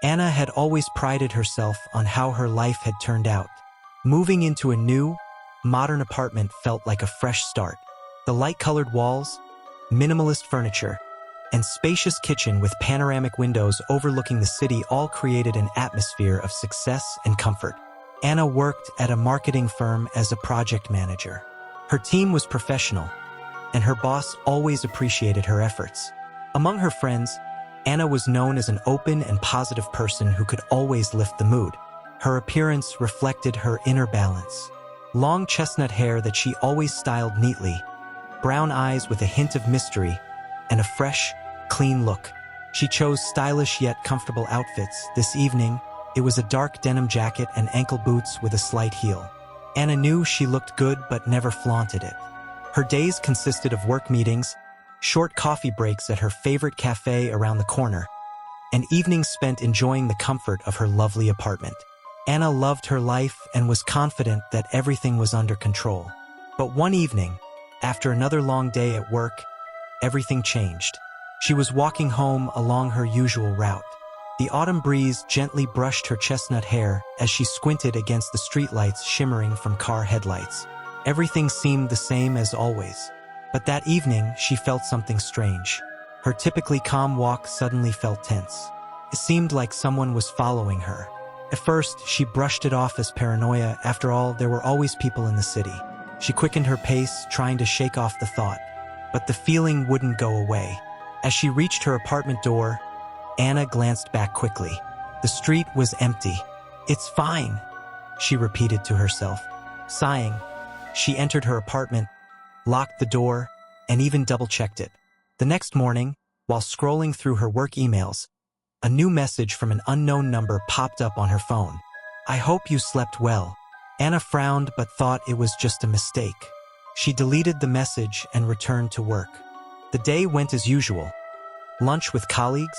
Anna had always prided herself on how her life had turned out. Moving into a new, modern apartment felt like a fresh start. The light-colored walls, minimalist furniture, and spacious kitchen with panoramic windows overlooking the city all created an atmosphere of success and comfort. Anna worked at a marketing firm as a project manager. Her team was professional, and her boss always appreciated her efforts. Among her friends, Anna was known as an open and positive person who could always lift the mood. Her appearance reflected her inner balance. Long chestnut hair that she always styled neatly, brown eyes with a hint of mystery, and a fresh, clean look. She chose stylish yet comfortable outfits. This evening, it was a dark denim jacket and ankle boots with a slight heel. Anna knew she looked good but never flaunted it. Her days consisted of work meetings, short coffee breaks at her favorite cafe around the corner, and evenings spent enjoying the comfort of her lovely apartment. Anna loved her life and was confident that everything was under control. But one evening, after another long day at work, everything changed. She was walking home along her usual route. The autumn breeze gently brushed her chestnut hair as she squinted against the streetlights shimmering from car headlights. Everything seemed the same as always. But that evening, she felt something strange. Her typically calm walk suddenly felt tense. It seemed like someone was following her. At first, she brushed it off as paranoia. After all, there were always people in the city. She quickened her pace, trying to shake off the thought. But the feeling wouldn't go away. As she reached her apartment door, Anna glanced back quickly. The street was empty. "It's fine," she repeated to herself. Sighing, she entered her apartment, locked the door, and even double-checked it. The next morning, while scrolling through her work emails, a new message from an unknown number popped up on her phone. "I hope you slept well." Anna frowned but thought it was just a mistake. She deleted the message and returned to work. The day went as usual. Lunch with colleagues,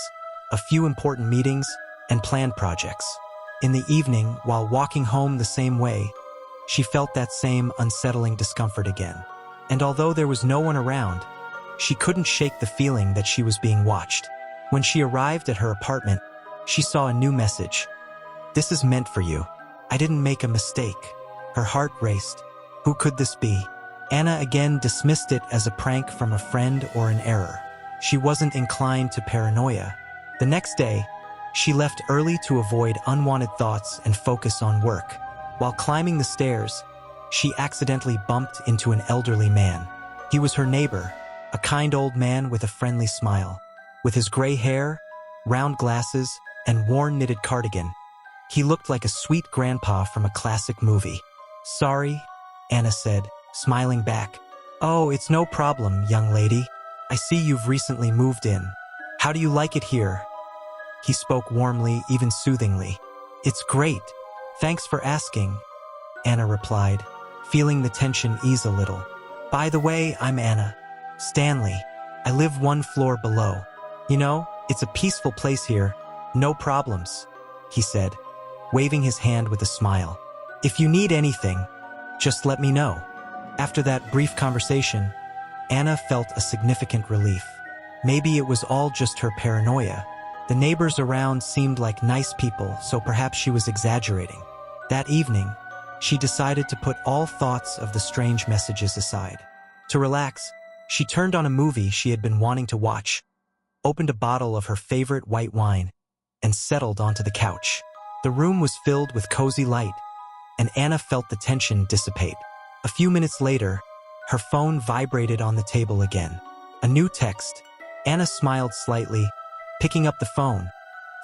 a few important meetings, and planned projects. In the evening, while walking home the same way, she felt that same unsettling discomfort again. And although there was no one around, she couldn't shake the feeling that she was being watched. When she arrived at her apartment, she saw a new message. "This is meant for you. I didn't make a mistake." Her heart raced. Who could this be? Anna again dismissed it as a prank from a friend or an error. She wasn't inclined to paranoia. The next day, she left early to avoid unwanted thoughts and focus on work. While climbing the stairs, she accidentally bumped into an elderly man. He was her neighbor, a kind old man with a friendly smile. With his gray hair, round glasses, and worn knitted cardigan, he looked like a sweet grandpa from a classic movie. "Sorry," Anna said, smiling back. "Oh, it's no problem, young lady. I see you've recently moved in. How do you like it here?" He spoke warmly, even soothingly. "It's great. Thanks for asking," Anna replied, feeling the tension ease a little. "By the way, I'm Anna Stanley. I live one floor below. You know, it's a peaceful place here. No problems," he said, waving his hand with a smile. "If you need anything, just let me know." After that brief conversation, Anna felt a significant relief. Maybe it was all just her paranoia. The neighbors around seemed like nice people, so perhaps she was exaggerating. That evening, she decided to put all thoughts of the strange messages aside. To relax, she turned on a movie she had been wanting to watch, opened a bottle of her favorite white wine, and settled onto the couch. The room was filled with cozy light, and Anna felt the tension dissipate. A few minutes later, her phone vibrated on the table again. A new text. Anna smiled slightly, picking up the phone,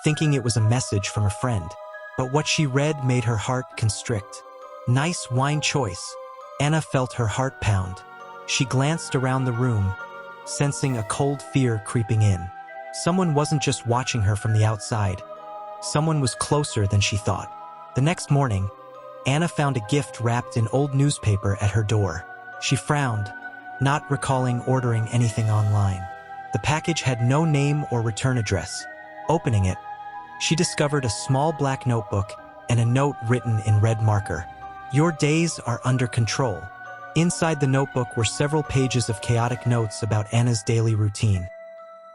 thinking it was a message from a friend. But what she read made her heart constrict. "Nice wine choice." Anna felt her heart pound. She glanced around the room, sensing a cold fear creeping in. Someone wasn't just watching her from the outside. Someone was closer than she thought. The next morning, Anna found a gift wrapped in old newspaper at her door. She frowned, not recalling ordering anything online. The package had no name or return address. Opening it, she discovered a small black notebook and a note written in red marker. "Your days are under control." Inside the notebook were several pages of chaotic notes about Anna's daily routine.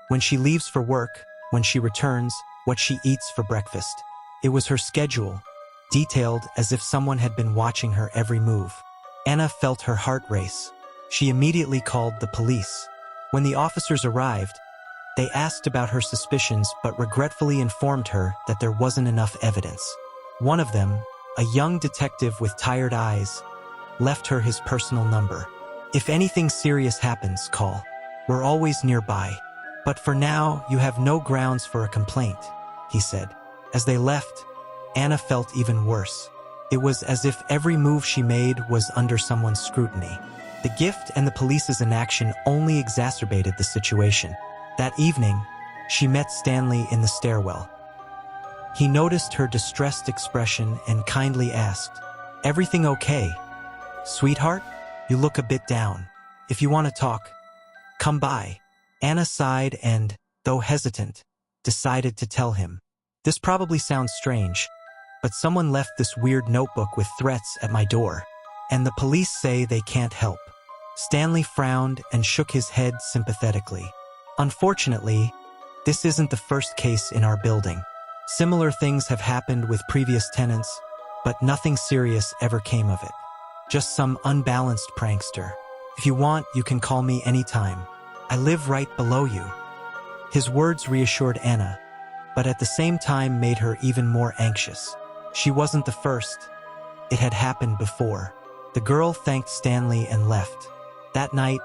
When she leaves for work, when she returns, what she eats for breakfast. It was her schedule, detailed as if someone had been watching her every move. Anna felt her heart race. She immediately called the police. When the officers arrived, they asked about her suspicions but regretfully informed her that there wasn't enough evidence. One of them, a young detective with tired eyes, left her his personal number. "If anything serious happens, call. We're always nearby. But for now, you have no grounds for a complaint," he said. As they left, Anna felt even worse. It was as if every move she made was under someone's scrutiny. The gift and the police's inaction only exacerbated the situation. That evening, she met Stanley in the stairwell. He noticed her distressed expression and kindly asked, "Everything okay? Sweetheart, you look a bit down. If you want to talk, come by." Anna sighed and, though hesitant, decided to tell him. "This probably sounds strange, but someone left this weird notebook with threats at my door, and the police say they can't help." Stanley frowned and shook his head sympathetically. "Unfortunately, this isn't the first case in our building. Similar things have happened with previous tenants, but nothing serious ever came of it. Just some unbalanced prankster. If you want, you can call me anytime. I live right below you." His words reassured Anna, but at the same time made her even more anxious. She wasn't the first. It had happened before. The girl thanked Stanley and left. That night,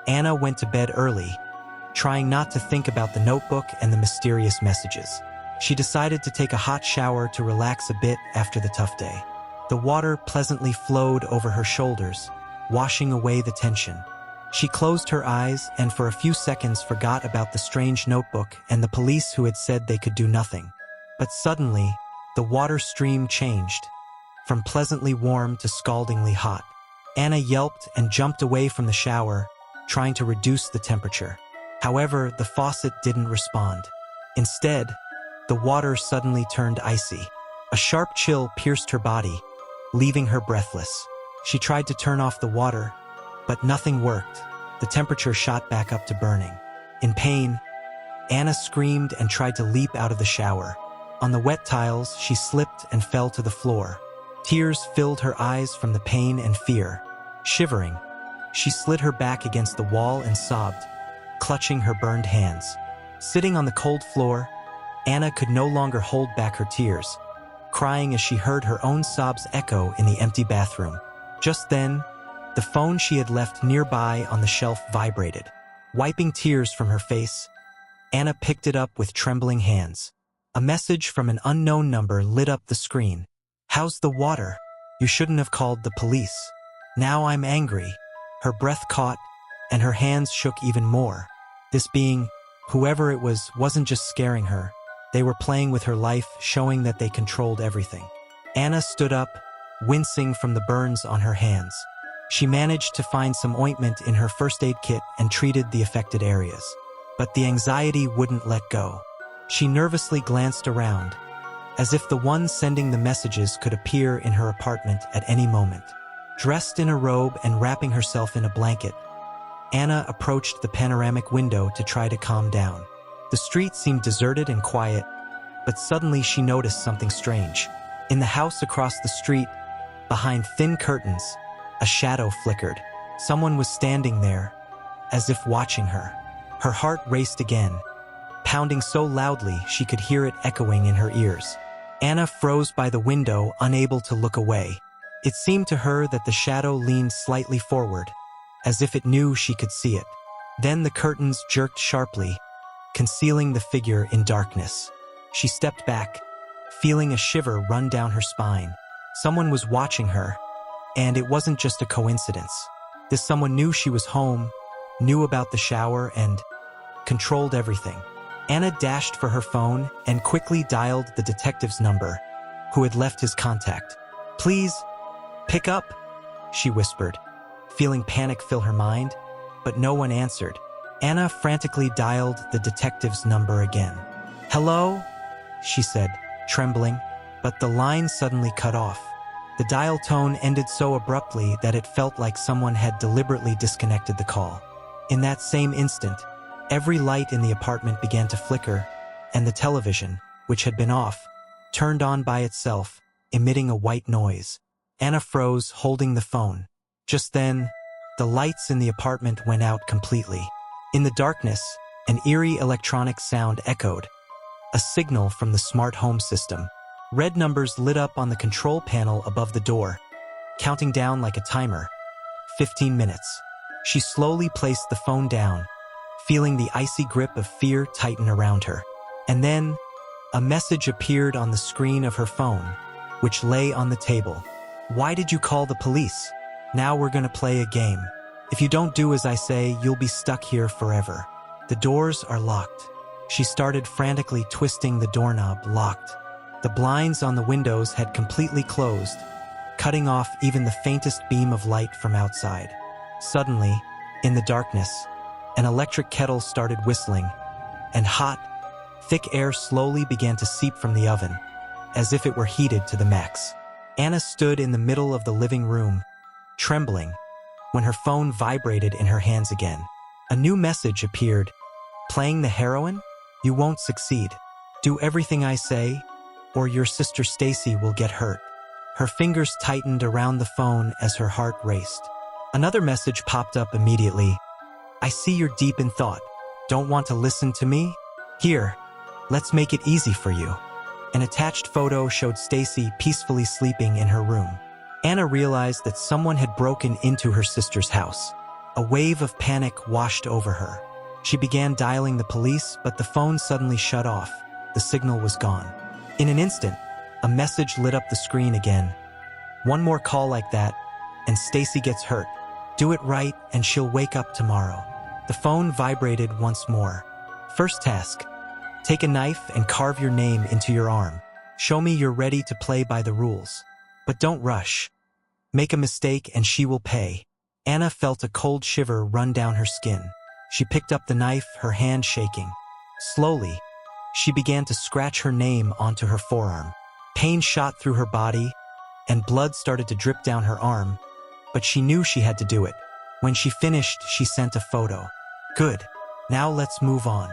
Anna went to bed early, trying not to think about the notebook and the mysterious messages. She decided to take a hot shower to relax a bit after the tough day. The water pleasantly flowed over her shoulders, washing away the tension. She closed her eyes and for a few seconds forgot about the strange notebook and the police who had said they could do nothing. But suddenly, the water stream changed, from pleasantly warm to scaldingly hot. Anna yelped and jumped away from the shower, trying to reduce the temperature. However, the faucet didn't respond. Instead, the water suddenly turned icy. A sharp chill pierced her body, leaving her breathless. She tried to turn off the water, but nothing worked. The temperature shot back up to burning. In pain, Anna screamed and tried to leap out of the shower. On the wet tiles, she slipped and fell to the floor. Tears filled her eyes from the pain and fear. Shivering, she slid her back against the wall and sobbed, clutching her burned hands. Sitting on the cold floor, Anna could no longer hold back her tears, crying as she heard her own sobs echo in the empty bathroom. Just then, the phone she had left nearby on the shelf vibrated. Wiping tears from her face, Anna picked it up with trembling hands. A message from an unknown number lit up the screen. "How's the water? You shouldn't have called the police. Now I'm angry." Her breath caught, and her hands shook even more. This being, whoever it was, wasn't just scaring her. They were playing with her life, showing that they controlled everything. Anna stood up, wincing from the burns on her hands. She managed to find some ointment in her first aid kit and treated the affected areas. But the anxiety wouldn't let go. She nervously glanced around, as if the one sending the messages could appear in her apartment at any moment. Dressed in a robe and wrapping herself in a blanket, Anna approached the panoramic window to try to calm down. The street seemed deserted and quiet, but suddenly she noticed something strange. In the house across the street, behind thin curtains, a shadow flickered. Someone was standing there, as if watching her. Her heart raced again, pounding so loudly she could hear it echoing in her ears. Anna froze by the window, unable to look away. It seemed to her that the shadow leaned slightly forward, as if it knew she could see it. Then the curtains jerked sharply, concealing the figure in darkness. She stepped back, feeling a shiver run down her spine. Someone was watching her, and it wasn't just a coincidence. This someone knew she was home, knew about the shower, and controlled everything. Anna dashed for her phone and quickly dialed the detective's number, who had left his contact. "Please, pick up," she whispered, feeling panic fill her mind, but no one answered. Anna frantically dialed the detective's number again. "Hello?" she said, trembling, but the line suddenly cut off. The dial tone ended so abruptly that it felt like someone had deliberately disconnected the call. In that same instant, every light in the apartment began to flicker, and the television, which had been off, turned on by itself, emitting a white noise. Anna froze, holding the phone. Just then, the lights in the apartment went out completely. In the darkness, an eerie electronic sound echoed, a signal from the smart home system. Red numbers lit up on the control panel above the door, counting down like a timer. 15 minutes. She slowly placed the phone down, feeling the icy grip of fear tighten around her. And then, a message appeared on the screen of her phone, which lay on the table. "Why did you call the police? Now we're gonna play a game. If you don't do as I say, you'll be stuck here forever. The doors are locked." She started frantically twisting the doorknob, locked. The blinds on the windows had completely closed, cutting off even the faintest beam of light from outside. Suddenly, in the darkness, an electric kettle started whistling, and hot, thick air slowly began to seep from the oven, as if it were heated to the max. Anna stood in the middle of the living room, trembling, when her phone vibrated in her hands again. A new message appeared. "Playing the heroine? You won't succeed. Do everything I say, or your sister Stacy will get hurt." Her fingers tightened around the phone as her heart raced. Another message popped up immediately. "I see you're deep in thought. Don't want to listen to me? Here, let's make it easy for you." An attached photo showed Stacy peacefully sleeping in her room. Anna realized that someone had broken into her sister's house. A wave of panic washed over her. She began dialing the police, but the phone suddenly shut off. The signal was gone. In an instant, a message lit up the screen again. "One more call like that, and Stacy gets hurt. Do it right, and she'll wake up tomorrow." The phone vibrated once more. "First task. Take a knife and carve your name into your arm. Show me you're ready to play by the rules. But don't rush. Make a mistake and she will pay." Anna felt a cold shiver run down her skin. She picked up the knife, her hand shaking. Slowly, she began to scratch her name onto her forearm. Pain shot through her body, and blood started to drip down her arm, but she knew she had to do it. When she finished, she sent a photo. "Good. Now let's move on."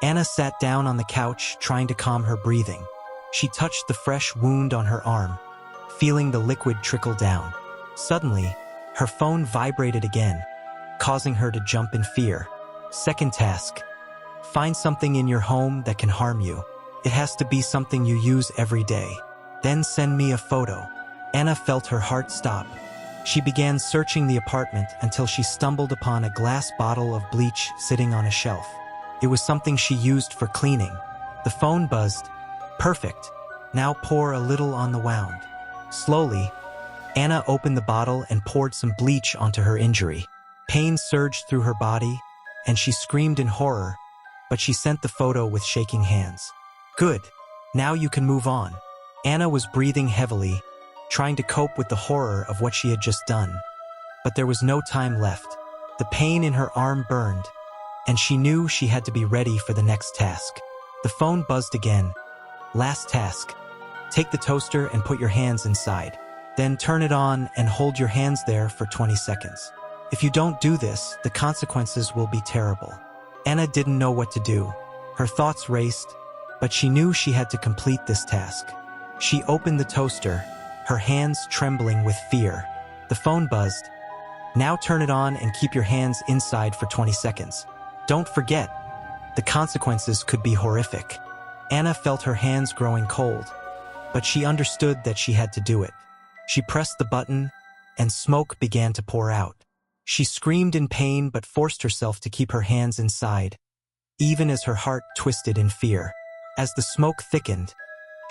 Anna sat down on the couch, trying to calm her breathing. She touched the fresh wound on her arm, feeling the liquid trickle down. Suddenly, her phone vibrated again, causing her to jump in fear. Second task. Find something in your home that can harm you. It has to be something you use every day. Then send me a photo. Anna felt her heart stop. She began searching the apartment until she stumbled upon a glass bottle of bleach sitting on a shelf. It was something she used for cleaning. The phone buzzed. "Perfect. Now pour a little on the wound." Slowly, Anna opened the bottle and poured some bleach onto her injury. Pain surged through her body, and she screamed in horror, but she sent the photo with shaking hands. "Good. Now you can move on." Anna was breathing heavily, trying to cope with the horror of what she had just done. But there was no time left. The pain in her arm burned, and she knew she had to be ready for the next task. The phone buzzed again. "Last task. Take the toaster and put your hands inside. Then turn it on and hold your hands there for 20 seconds. If you don't do this, the consequences will be terrible." Anna didn't know what to do. Her thoughts raced, but she knew she had to complete this task. She opened the toaster, her hands trembling with fear. The phone buzzed. "Now turn it on and keep your hands inside for 20 seconds. Don't forget, the consequences could be horrific." Anna felt her hands growing cold, but she understood that she had to do it. She pressed the button, and smoke began to pour out. She screamed in pain but forced herself to keep her hands inside, even as her heart twisted in fear. As the smoke thickened,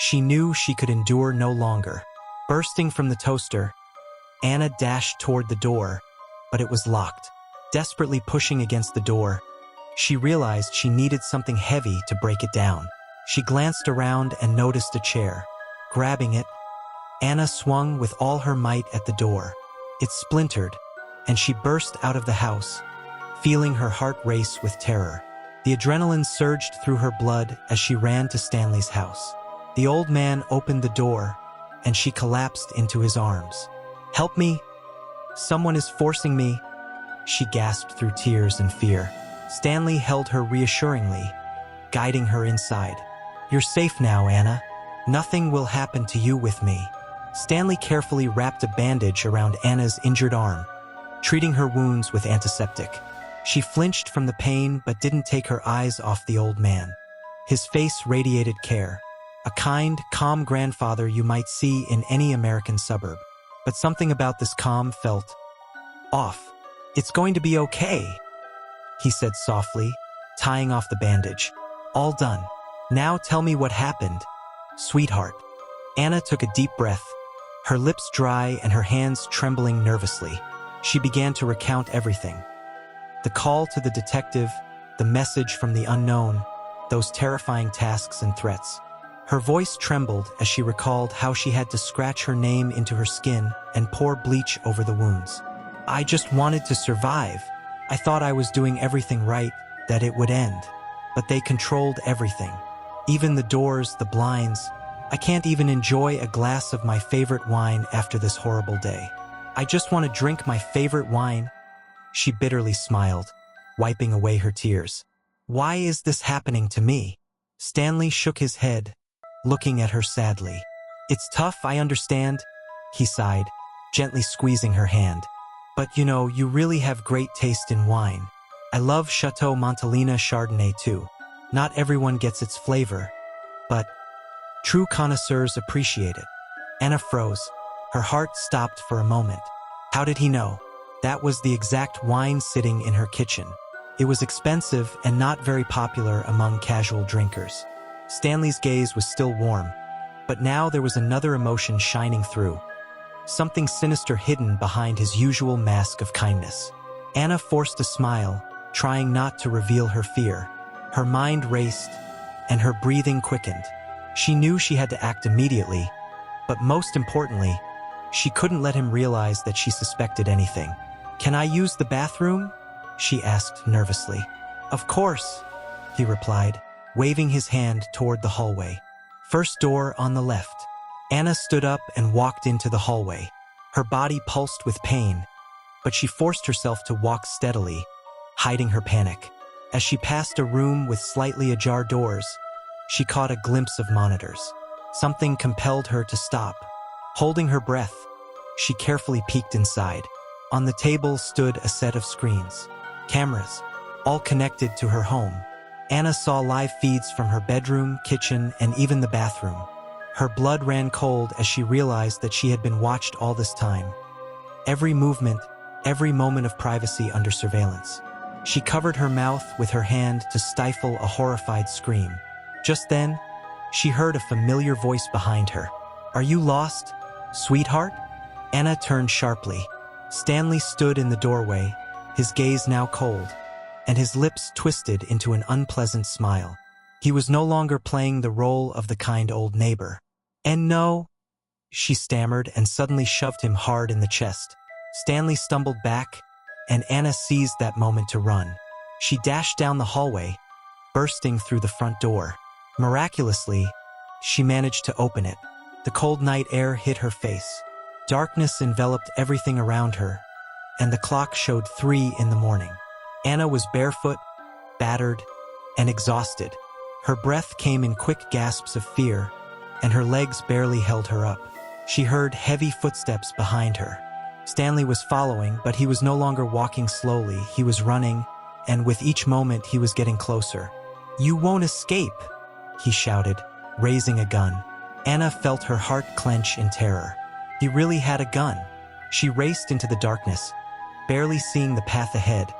she knew she could endure no longer. Bursting from the toaster, Anna dashed toward the door, but it was locked. Desperately pushing against the door, she realized she needed something heavy to break it down. She glanced around and noticed a chair. Grabbing it, Anna swung with all her might at the door. It splintered, and she burst out of the house, feeling her heart race with terror. The adrenaline surged through her blood as she ran to Stanley's house. The old man opened the door, and she collapsed into his arms. "Help me! Someone is forcing me!" she gasped through tears and fear. Stanley held her reassuringly, guiding her inside. You're safe now, Anna. Nothing will happen to you with me. Stanley carefully wrapped a bandage around Anna's injured arm, treating her wounds with antiseptic. She flinched from the pain but didn't take her eyes off the old man. His face radiated care, a kind, calm grandfather you might see in any American suburb. But something about this calm felt off. "It's going to be okay," he said softly, tying off the bandage. "All done. Now tell me what happened, sweetheart." Anna took a deep breath, her lips dry and her hands trembling nervously. She began to recount everything. The call to the detective, the message from the unknown, those terrifying tasks and threats. Her voice trembled as she recalled how she had to scratch her name into her skin and pour bleach over the wounds. "I just wanted to survive. I thought I was doing everything right, that it would end. But they controlled everything. Even the doors, the blinds. I can't even enjoy a glass of my favorite wine after this horrible day. I just want to drink my favorite wine." She bitterly smiled, wiping away her tears. "Why is this happening to me?" Stanley shook his head, looking at her sadly. "It's tough, I understand," he sighed, gently squeezing her hand. "But you really have great taste in wine. I love Chateau Montelena Chardonnay too. Not everyone gets its flavor, but true connoisseurs appreciate it." Anna froze. Her heart stopped for a moment. How did he know? That was the exact wine sitting in her kitchen. It was expensive and not very popular among casual drinkers. Stanley's gaze was still warm, but now there was another emotion shining through. Something sinister hidden behind his usual mask of kindness. Anna forced a smile, trying not to reveal her fear. Her mind raced, and her breathing quickened. She knew she had to act immediately, but most importantly, she couldn't let him realize that she suspected anything. "Can I use the bathroom?" she asked nervously. "Of course," he replied, waving his hand toward the hallway. "First door on the left." Anna stood up and walked into the hallway. Her body pulsed with pain, but she forced herself to walk steadily, hiding her panic. As she passed a room with slightly ajar doors, she caught a glimpse of monitors. Something compelled her to stop. Holding her breath, she carefully peeked inside. On the table stood a set of screens. Cameras, all connected to her home. Anna saw live feeds from her bedroom, kitchen, and even the bathroom. Her blood ran cold as she realized that she had been watched all this time. Every movement, every moment of privacy under surveillance. She covered her mouth with her hand to stifle a horrified scream. Just then, she heard a familiar voice behind her. "Are you lost, sweetheart?" Anna turned sharply. Stanley stood in the doorway, his gaze now cold, and his lips twisted into an unpleasant smile. He was no longer playing the role of the kind old neighbor. "And no," she stammered and suddenly shoved him hard in the chest. Stanley stumbled back, and Anna seized that moment to run. She dashed down the hallway, bursting through the front door. Miraculously, she managed to open it. The cold night air hit her face. Darkness enveloped everything around her, and the clock showed 3 in the morning. Anna was barefoot, battered, and exhausted. Her breath came in quick gasps of fear, and her legs barely held her up. She heard heavy footsteps behind her. Stanley was following, but he was no longer walking slowly. He was running, and with each moment he was getting closer. "You won't escape," he shouted, raising a gun. Anna felt her heart clench in terror. He really had a gun. She raced into the darkness, barely seeing the path ahead,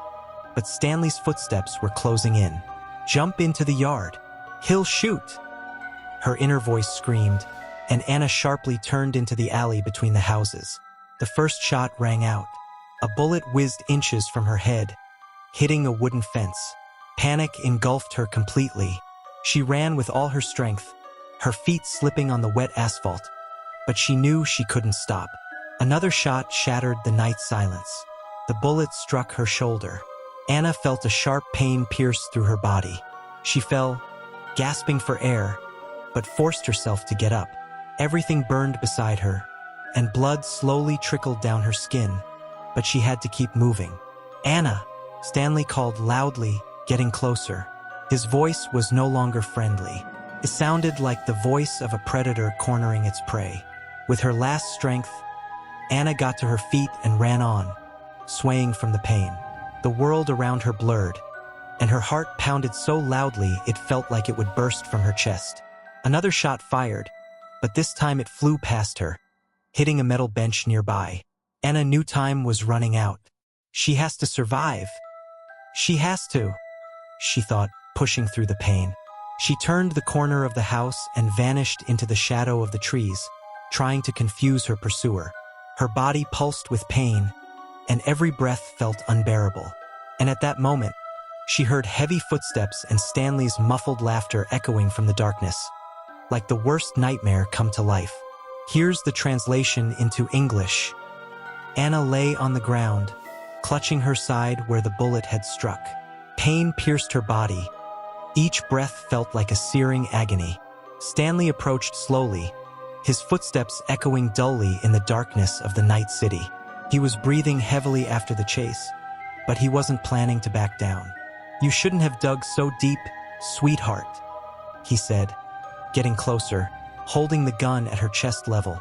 but Stanley's footsteps were closing in. "Jump into the yard. He'll shoot," her inner voice screamed, and Anna sharply turned into the alley between the houses. The first shot rang out. A bullet whizzed inches from her head, hitting a wooden fence. Panic engulfed her completely. She ran with all her strength, her feet slipping on the wet asphalt, but she knew she couldn't stop. Another shot shattered the night silence. The bullet struck her shoulder. Anna felt a sharp pain pierce through her body. She fell, gasping for air, but forced herself to get up. Everything burned beside her, and blood slowly trickled down her skin, but she had to keep moving. "Anna!" Stanley called loudly, getting closer. His voice was no longer friendly. It sounded like the voice of a predator cornering its prey. With her last strength, Anna got to her feet and ran on, swaying from the pain. The world around her blurred, and her heart pounded so loudly it felt like it would burst from her chest. Another shot fired, but this time it flew past her, hitting a metal bench nearby. Anna knew time was running out. She has to survive. She has to, she thought, pushing through the pain. She turned the corner of the house and vanished into the shadow of the trees, trying to confuse her pursuer. Her body pulsed with pain, and every breath felt unbearable. And at that moment, she heard heavy footsteps and Stanley's muffled laughter echoing from the darkness, like the worst nightmare come to life. Here's the translation into English. Anna lay on the ground, clutching her side where the bullet had struck. Pain pierced her body. Each breath felt like a searing agony. Stanley approached slowly, his footsteps echoing dully in the darkness of the night city. He was breathing heavily after the chase, but he wasn't planning to back down. "You shouldn't have dug so deep, sweetheart," he said, getting closer, holding the gun at her chest level.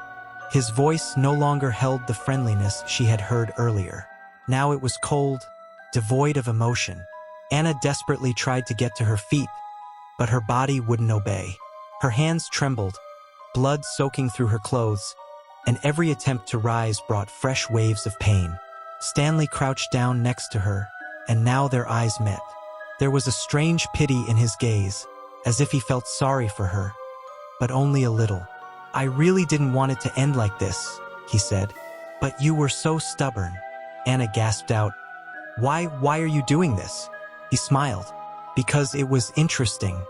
His voice no longer held the friendliness she had heard earlier. Now it was cold, devoid of emotion. Anna desperately tried to get to her feet, but her body wouldn't obey. Her hands trembled, blood soaking through her clothes, and every attempt to rise brought fresh waves of pain. Stanley crouched down next to her, and now their eyes met. There was a strange pity in his gaze, as if he felt sorry for her, but only a little. "I really didn't want it to end like this," he said. "But you were so stubborn." Anna gasped out, Why are you doing this?" He smiled. "Because it was interesting.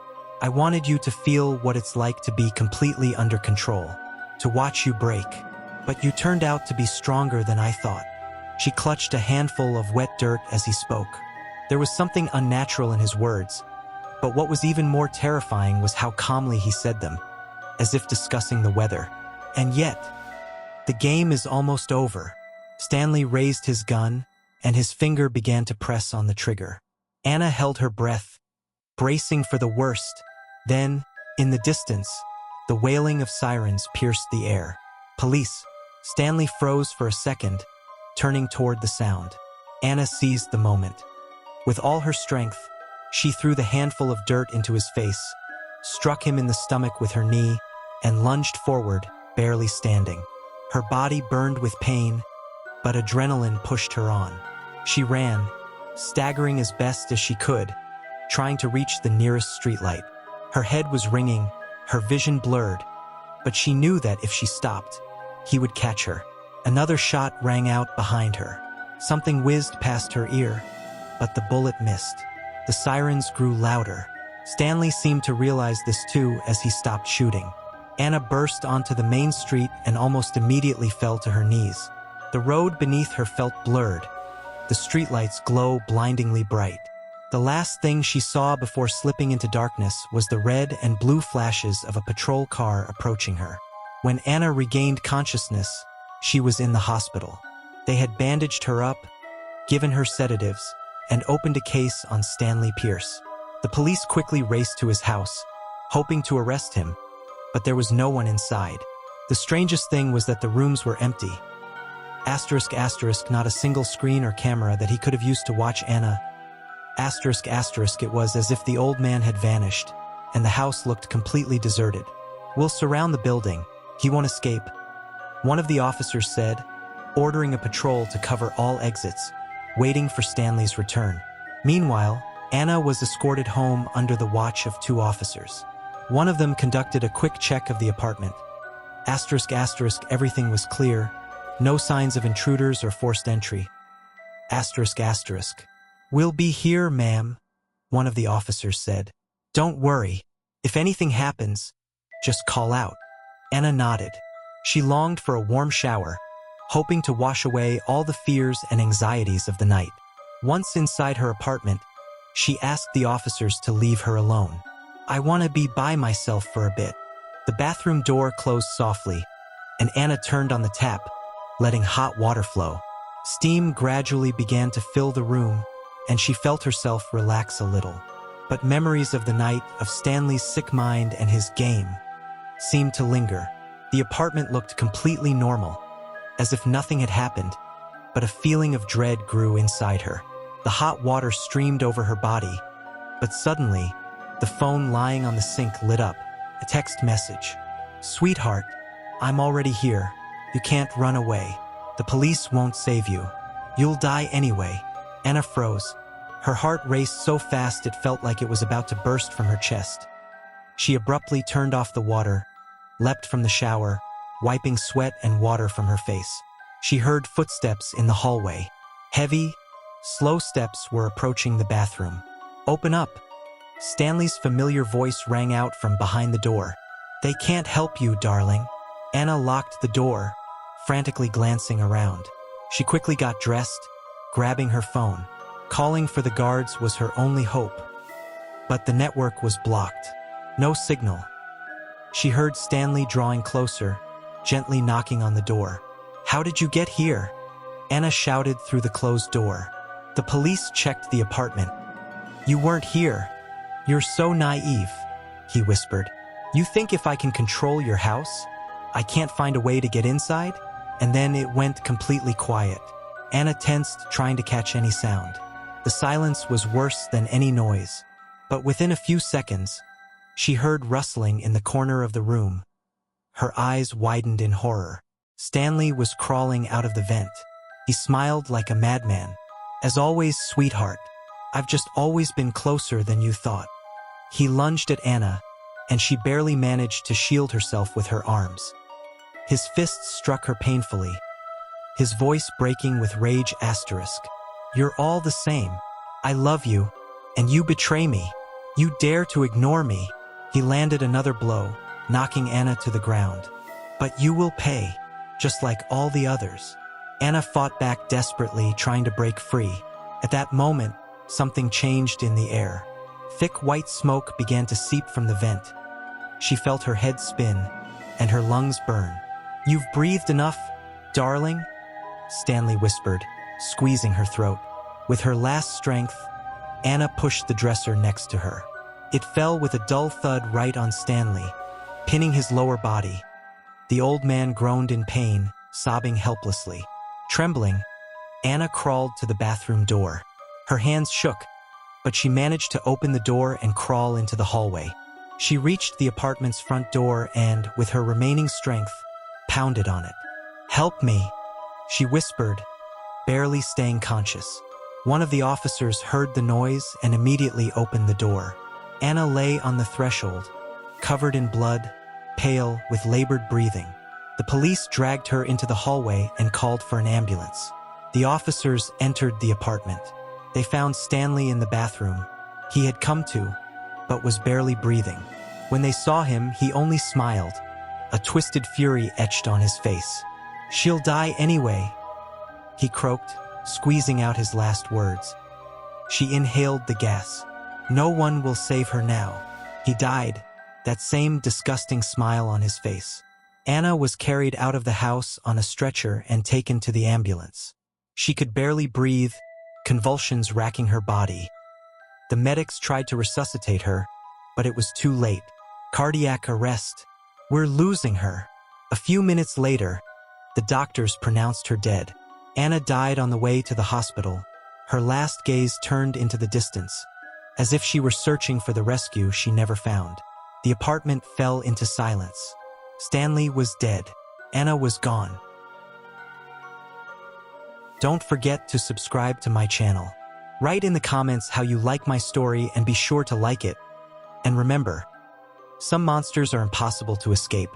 I wanted you to feel what it's like to be completely under control, to watch you break. But you turned out to be stronger than I thought." She clutched a handful of wet dirt as he spoke. There was something unnatural in his words, but what was even more terrifying was how calmly he said them, as if discussing the weather. "And yet, the game is almost over." Stanley raised his gun, and his finger began to press on the trigger. Anna held her breath, bracing for the worst. Then, in the distance, the wailing of sirens pierced the air. "Police!" Stanley froze for a second, turning toward the sound. Anna seized the moment. With all her strength, she threw the handful of dirt into his face, struck him in the stomach with her knee, and lunged forward, barely standing. Her body burned with pain, but adrenaline pushed her on. She ran, staggering as best as she could, trying to reach the nearest streetlight. Her head was ringing, her vision blurred, but she knew that if she stopped, he would catch her. Another shot rang out behind her. Something whizzed past her ear, but the bullet missed. The sirens grew louder. Stanley seemed to realize this too as he stopped shooting. Anna burst onto the main street and almost immediately fell to her knees. The road beneath her felt blurred, the streetlights glow blindingly bright. The last thing she saw before slipping into darkness was the red and blue flashes of a patrol car approaching her. When Anna regained consciousness, she was in the hospital. They had bandaged her up, given her sedatives, and opened a case on Stanley Pierce. The police quickly raced to his house, hoping to arrest him, but there was no one inside. The strangest thing was that the rooms were empty. ***, not a single screen or camera that he could have used to watch Anna. ***, it was as if the old man had vanished, and the house looked completely deserted. "We'll surround the building. He won't escape," one of the officers said, ordering a patrol to cover all exits, waiting for Stanley's return. Meanwhile, Anna was escorted home under the watch of 2 officers. One of them conducted a quick check of the apartment. ***, everything was clear. No signs of intruders or forced entry. ***. "We'll be here, ma'am," one of the officers said. "Don't worry. If anything happens, just call out." Anna nodded. She longed for a warm shower, hoping to wash away all the fears and anxieties of the night. Once inside her apartment, she asked the officers to leave her alone. "I want to be by myself for a bit." The bathroom door closed softly, and Anna turned on the tap, letting hot water flow. Steam gradually began to fill the room, and she felt herself relax a little. But memories of the night, of Stanley's sick mind and his game, seemed to linger. The apartment looked completely normal, as if nothing had happened, but a feeling of dread grew inside her. The hot water streamed over her body, but suddenly, the phone lying on the sink lit up. A text message. "Sweetheart, I'm already here. You can't run away. The police won't save you. You'll die anyway." Anna froze. Her heart raced so fast it felt like it was about to burst from her chest. She abruptly turned off the water, leapt from the shower, wiping sweat and water from her face. She heard footsteps in the hallway. Heavy, slow steps were approaching the bathroom. "Open up!" Stanley's familiar voice rang out from behind the door. "They can't help you, darling." Anna locked the door, frantically glancing around. She quickly got dressed, grabbing her phone. Calling for the guards was her only hope. But the network was blocked. No signal. She heard Stanley drawing closer, gently knocking on the door. "How did you get here?" Anna shouted through the closed door. "The police checked the apartment." "You weren't here. You're so naive," he whispered. "You think if I can control your house, I can't find a way to get inside?" And then it went completely quiet. Anna tensed, trying to catch any sound. The silence was worse than any noise. But within a few seconds, she heard rustling in the corner of the room. Her eyes widened in horror. Stanley was crawling out of the vent. He smiled like a madman. "As always, sweetheart, I've just always been closer than you thought." He lunged at Anna, and she barely managed to shield herself with her arms. His fists struck her painfully, his voice breaking with rage asterisk. "You're all the same. I love you, and you betray me. You dare to ignore me." He landed another blow, knocking Anna to the ground. "But you will pay, just like all the others." Anna fought back desperately, trying to break free. At that moment, something changed in the air. Thick white smoke began to seep from the vent. She felt her head spin, and her lungs burn. "You've breathed enough, darling," Stanley whispered, squeezing her throat. With her last strength, Anna pushed the dresser next to her. It fell with a dull thud right on Stanley, pinning his lower body. The old man groaned in pain, sobbing helplessly. Trembling, Anna crawled to the bathroom door. Her hands shook, but she managed to open the door and crawl into the hallway. She reached the apartment's front door and, with her remaining strength, pounded on it. "Help me," she whispered, barely staying conscious. One of the officers heard the noise and immediately opened the door. Anna lay on the threshold, covered in blood, pale, with labored breathing. The police dragged her into the hallway and called for an ambulance. The officers entered the apartment. They found Stanley in the bathroom. He had come to, but was barely breathing. When they saw him, he only smiled, a twisted fury etched on his face. "She'll die anyway," he croaked, squeezing out his last words. She inhaled the gas. "No one will save her now." He died, that same disgusting smile on his face. Anna was carried out of the house on a stretcher and taken to the ambulance. She could barely breathe, convulsions racking her body. The medics tried to resuscitate her, but it was too late. "Cardiac arrest. We're losing her." A few minutes later, the doctors pronounced her dead. Anna died on the way to the hospital, her last gaze turned into the distance, as if she were searching for the rescue she never found. The apartment fell into silence. Stanley was dead. Anna was gone. Don't forget to subscribe to my channel. Write in the comments how you like my story and be sure to like it. And remember, some monsters are impossible to escape.